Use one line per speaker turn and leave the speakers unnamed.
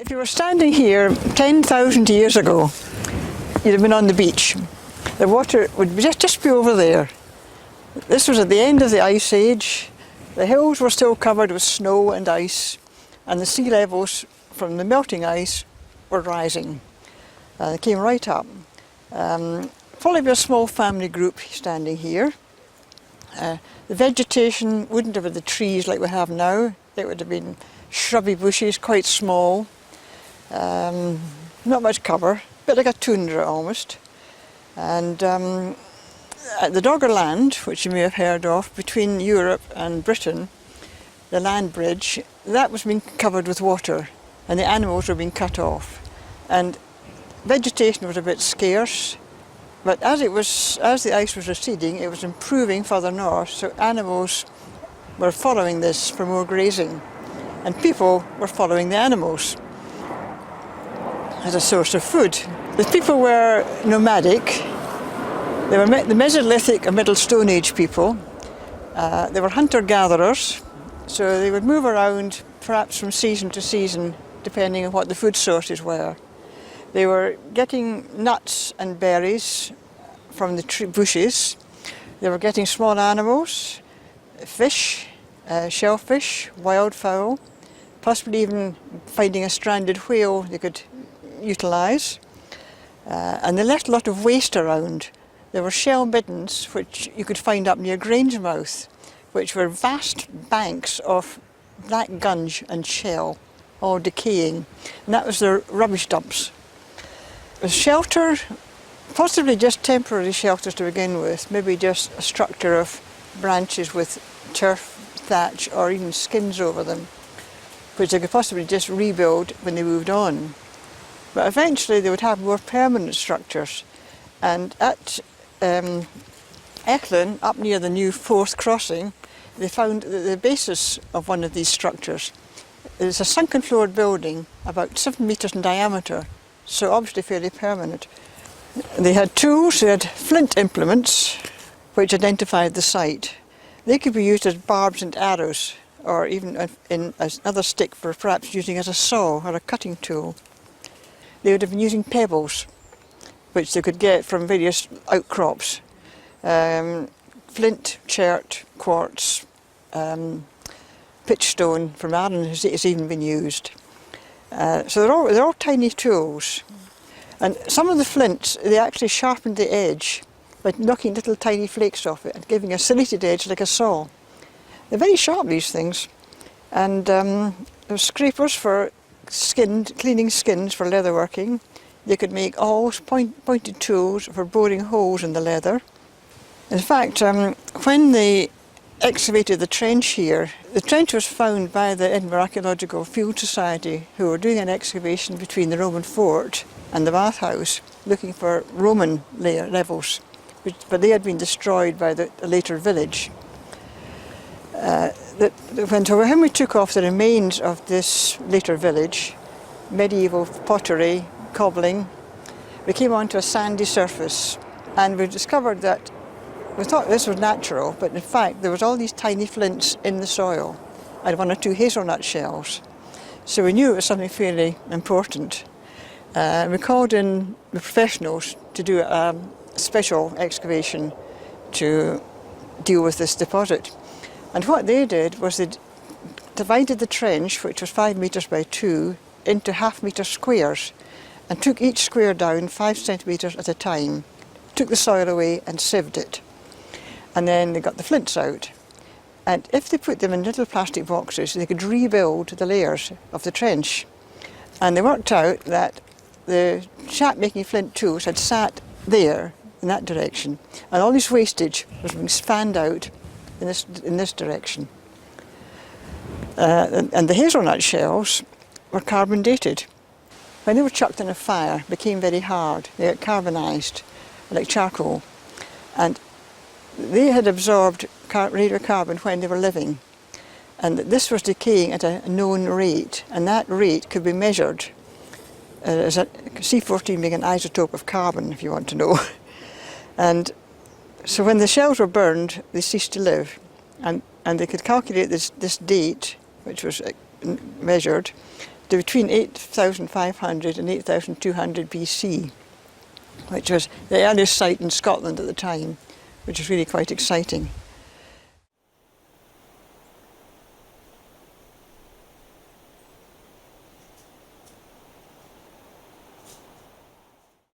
If you were standing here 10,000 years ago, you'd have been on the beach. The water would just be over there. This was at the end of the Ice Age. The hills were still covered with snow and ice, and the sea levels from the melting ice were rising. They came right up. Probably a small family group standing here. The vegetation wouldn't have been the trees like we have now. It would have been shrubby bushes, quite small. Not much cover, a bit like a tundra almost. And at the Doggerland, which you may have heard of, between Europe and Britain, the land bridge, that was being covered with water, and the animals were being cut off. And vegetation was a bit scarce, but as the ice was receding, it was improving further north, so animals were following this for more grazing, and people were following the animals as a source of food. The people were nomadic. They were the Mesolithic or Middle Stone Age people. They were hunter-gatherers, so they would move around perhaps from season to season depending on what the food sources were. They were getting nuts and berries from the bushes. They were getting small animals, fish, shellfish, wildfowl, possibly even finding a stranded whale they could utilise. And they left a lot of waste around. There were shell middens which you could find up near Grangemouth, which were vast banks of black gunge and shell, all decaying. And that was their rubbish dumps. The shelter, possibly just temporary shelters to begin with, maybe just a structure of branches with turf, thatch, or even skins over them, which they could possibly just rebuild when they moved on. But eventually they would have more permanent structures. And at Echlin, up near the new fourth crossing, they found that the basis of one of these structures is a sunken floored building about 7 metres in diameter, so obviously fairly permanent. They had tools, they had flint implements which identified the site. They could be used as barbs and arrows, or even as another stick for perhaps using as a saw or a cutting tool. They would have been using pebbles, which they could get from various outcrops. Flint, chert, quartz, pitchstone from Arran has even been used. So they're all tiny tools. And some of the flints, they actually sharpened the edge by knocking little tiny flakes off it and giving a serrated edge like a saw. They're very sharp, these things. And there were scrapers for cleaning skins for leatherworking. They could make awls, pointed tools for boring holes in the leather. In fact, when they excavated the trench here, the trench was found by the Edinburgh Archaeological Field Society, who were doing an excavation between the Roman fort and the bathhouse, looking for Roman levels, but they had been destroyed by the later village. When we took off the remains of this later village, medieval pottery, cobbling, we came onto a sandy surface, and we discovered that we thought this was natural, but in fact there was all these tiny flints in the soil and 1 or 2 hazelnut shells. So we knew it was something fairly important. We called in the professionals to do a special excavation to deal with this deposit. And what they did was they divided the trench, which was 5 metres by 2, into half-metre squares, and took each square down 5 centimetres at a time, took the soil away and sieved it. And then they got the flints out. And if they put them in little plastic boxes, they could rebuild the layers of the trench. And they worked out that the chap making flint tools had sat there in that direction, and all this wastage was being spanned out in this direction. And the hazelnut shells were carbon dated. When they were chucked in a fire, became very hard. They got carbonised, like charcoal. And they had absorbed radiocarbon when they were living. And this was decaying at a known rate, and that rate could be measured as C14 being an isotope of carbon, if you want to know. And so when the shells were burned, they ceased to live. And they could calculate this date, which was measured, between 8,500 and 8,200 BC, which was the earliest site in Scotland at the time, which is really quite exciting.